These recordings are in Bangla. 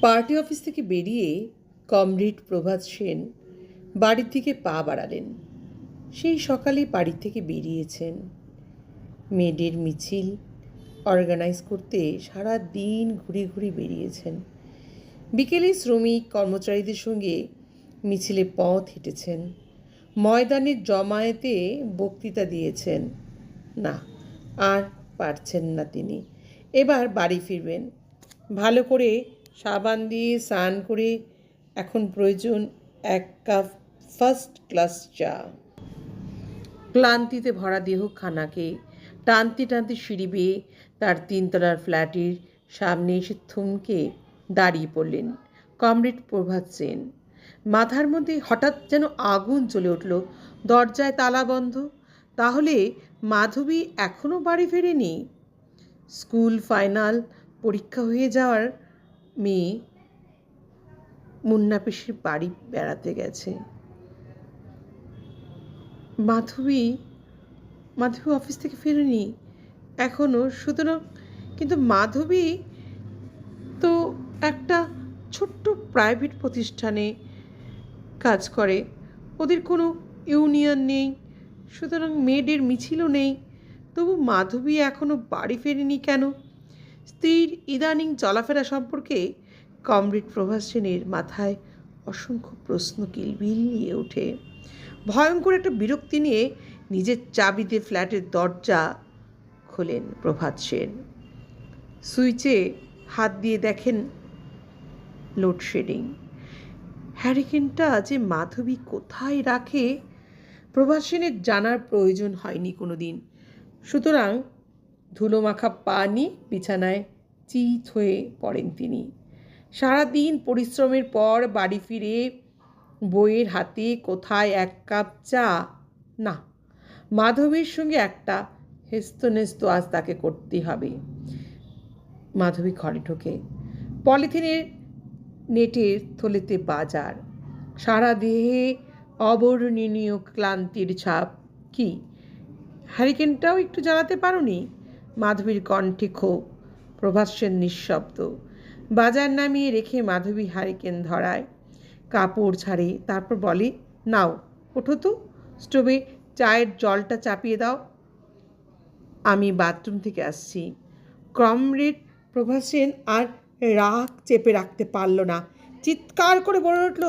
পার্টি অফিস থেকে বেরিয়ে কমরেড প্রভাত সেন বাড়ির দিকে পা বাড়ালেন। সেই সকালে বাড়ি থেকে বেরিয়েছেন। মেয়েদের মিছিল অর্গানাইজ করতে সারা দিন ঘুরে ঘুরে বেরিয়েছেন। বিকেলে শ্রমিক কর্মচারীদের সঙ্গে মিছিলে পথ হেঁটেছেন। ময়দানের জমায়েতে বক্তৃতা দিয়েছেন। না, আর পারছেন না তিনি। এবার বাড়ি ফিরবেন। ভালো করে সাবান দিয়ে স্নান করে এখন প্রয়োজন 1 কাপ ফার্স্ট ক্লাস চা। ক্লান্তিতে ভরা দেহখানাকে টানতে টানতে সিঁড়ি বেয়ে তার 3 তলার ফ্ল্যাটের সামনে এসে থমকে দাঁড়িয়ে পড়লেন কমরেড প্রভাত সেন। মাথার মধ্যে হঠাৎ যেন আগুন জ্বলে উঠল। দরজায় তালা বন্ধ। তাহলে মাধবী এখনও বাড়ি ফেরেনি? স্কুল ফাইনাল পরীক্ষা হয়ে যাওয়ার মেয়ে মুন্না পিসির বাড়ি বেড়াতে গেছে। মাধবী অফিস থেকে ফেরেনি এখনও। সুতরাং কিন্তু মাধবী তো একটা ছোট্ট প্রাইভেট প্রতিষ্ঠানে কাজ করে। ওদের কোনো ইউনিয়ন নেই, সুতরাং মেয়েদের মিছিলও নেই। তবু মাধবী এখনও বাড়ি ফেরেনি কেন? স্ত্রীর ইদানিং চলাফেরা সম্পর্কে কমরেড প্রভাত সেনের মাথায় অসংখ্য প্রশ্ন কিলবিলিয়ে ওঠে। ভয়ঙ্কর একটা বিরক্তি নিয়ে নিজের চাবিতে ফ্ল্যাটের দরজা খোলেন প্রভাত সেন। সুইচে হাত দিয়ে দেখেন লোডশেডিং। হ্যারিকেনটা যে মাধবী কোথায় রাখে প্রভাত সেনের জানার প্রয়োজন হয়নি কোনো দিন। সুতরাং ধুলোমাখা পা নিয়ে বিছানায় চিত হয়ে পড়েন তিনি। সারাদিন পরিশ্রমের পর বাড়ি ফিরে বইয়ের হাতে কোথায় 1 কাপ চা? না, মাধবীর সঙ্গে একটা হেস্তনেস্ত আজ তাকে করতেই হবে। মাধবী ঘরে ঢোকে। পলিথিনের নেটের থলেতে বাজার। সারা দেহে অবর্ণনীয় ক্লান্তির ছাপ। কি হ্যারিকেনটাও একটু জ্বালাতে পারোনি? মাধবীর কণ্ঠে ক্ষোভ। প্রভাত সেন নিঃশব্দ। বাজার নামিয়ে রেখে মাধবী হ্যারিকেন ধরায়, কাপড় ছাড়ে, তারপর বলে, নাও ওঠো তো, স্টোভে চায়ের জলটা চাপিয়ে দাও, আমি বাথরুম থেকে আসছি। কমরেড প্রভাত সেন আর রাগ চেপে রাখতে পারল না। চিৎকার করে বলে উঠল,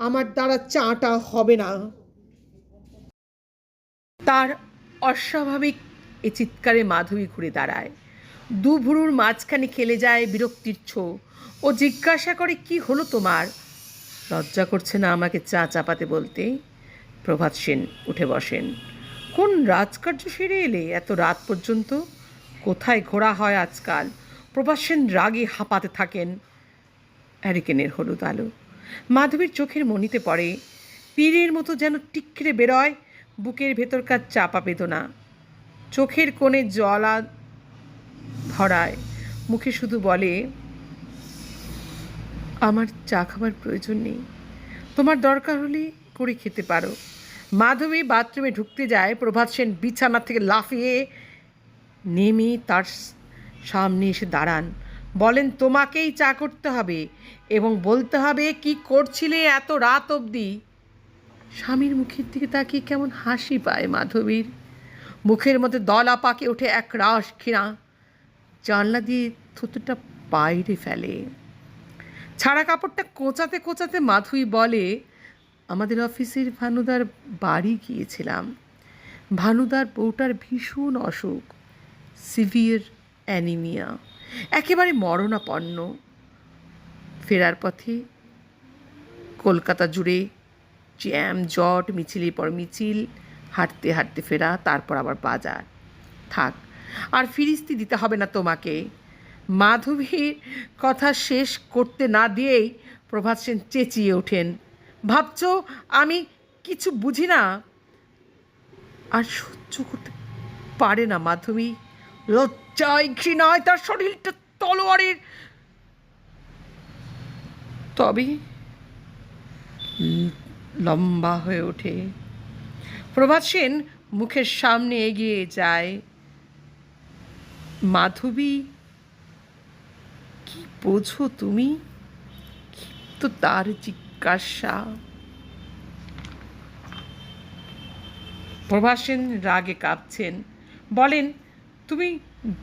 আমার দ্বারা চাটা হবে না। তার অস্বাভাবিক এ চিৎকারে মাধবী ঘুরে দাঁড়ায়। দু ভুরুর মাঝখানে খেলে যায় বিরক্তির ছো। ও জিজ্ঞাসা করে, কি হলো তোমার? লজ্জা করছে না আমাকে চা চাপাতে বলতে? প্রভাত সেন উঠে বসেন। কোন রাজকার্য সেরে এলে এত রাত পর্যন্ত? কোথায় ঘোরা হয় আজকাল? প্রভাত সেন রাগে হাঁপাতে থাকেন। হ্যারিকেনের হলুদ আলো মাধবীর চোখের মণিতে পড়ে। তীরের মতো যেন টিকরে বেরোয় বুকের ভেতরকার চাপা বেদনা। চোখের কোণে জলা ধরায়, মুখে শুধু বলে, আমার চা খাবার প্রয়োজন নেই, তোমার দরকার হলে করে খেতে পারো। মাধবী বাথরুমে ঢুকতে যায়। প্রভাত সেন বিছানা থেকে লাফিয়ে নেমে তার সামনে এসে দাঁড়ান। বলেন, তোমাকেই চা করতে হবে এবং বলতে হবে কি করছিলে এত রাত অবধি। স্বামীর মুখের দিকে তাকিয়ে কেমন হাসি পায় মাধবীর। মুখের মধ্যে দলা পাকে ওঠে এক রাস ঘৃণা। জানলা দিয়ে থুতুটা বাইরে ফেলে। ছাড়া কাপড়টা কোঁচাতে কোঁচাতে মাধবী বলে, আমাদের অফিসের ভানুদার বাড়ি গিয়েছিলাম। ভানুদার বউটার ভীষণ অসুখ, সিভিয়ার অ্যানিমিয়া, একেবারে মরণাপন্ন। ফেরার পথে কলকাতা জুড়ে জ্যাম জট, মিছিলের পর মিছিল, হাঁটতে হাঁটতে ফেরা, তারপর আবার বাজার। থাক, আর ফিরিস্তি দিতে হবে না তোমাকে। মাধবীর কথা শেষ করতে না দিয়েই প্রভাত সেন চেঁচিয়ে ওঠেন, ভাবছ আমি কিছু বুঝি না? আর সহ্য করতে পারে না মাধবী। লজ্জায় ঘৃণায় তার শরীরটা তলোয়ারের। তবে লম্বা হয়ে ওঠে। প্রভাত সেন মুখের সামনে এগিয়ে যায়। মাধবী, কি বোঝো তুমি? তো তার জিজ্ঞাসা। প্রভাস সেন রাগে কাঁপছেন, বলেন, তুমি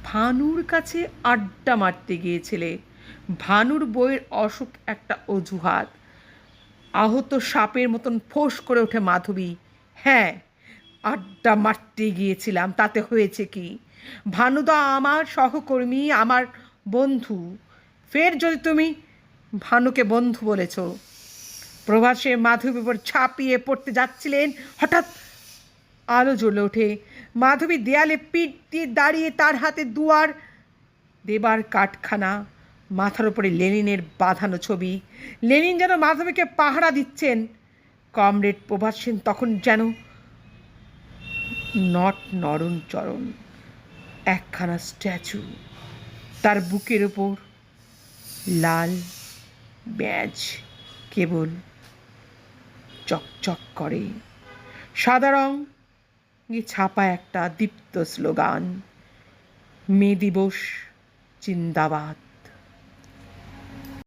ভানুর কাছে আড্ডা মারতে গিয়েছিলে। ভানুর বইয়ের অসুখ একটা অজুহাত। আহত সাপের মতন ফোঁস করে ওঠে মাধবী। হ্যাঁ, আড্ডা মারতে গিয়েছিলাম, তাতে হয়েছে কি? ভানুদা আমার সহকর্মী, আমার বন্ধু। ফের যদি তুমি ভানুকে বন্ধু বলেছ। প্রভাসে মাধবীর উপর ঝাঁপিয়ে পড়তে যাচ্ছিলেন, হঠাৎ আলো জ্বলে ওঠে। মাধবী দেয়ালে পিঠ দিয়ে দাঁড়িয়ে, তার হাতে দুয়ার দেবার কাঠখানা, মাথার উপরে লেনিনের বাঁধানো ছবি। লেনিন যেন মাধবীকে পাহারা দিচ্ছেন। কমরেড প্রভাস সেন তখন যেন নরণ চরণ, একখানা স্ট্যাচু। তার বুকের ওপর লাল ব্যাজ কেবল চকচক করে। সাদা রং ছাপা একটা দীপ্ত স্লোগান, মে দিবস জিন্দাবাদ।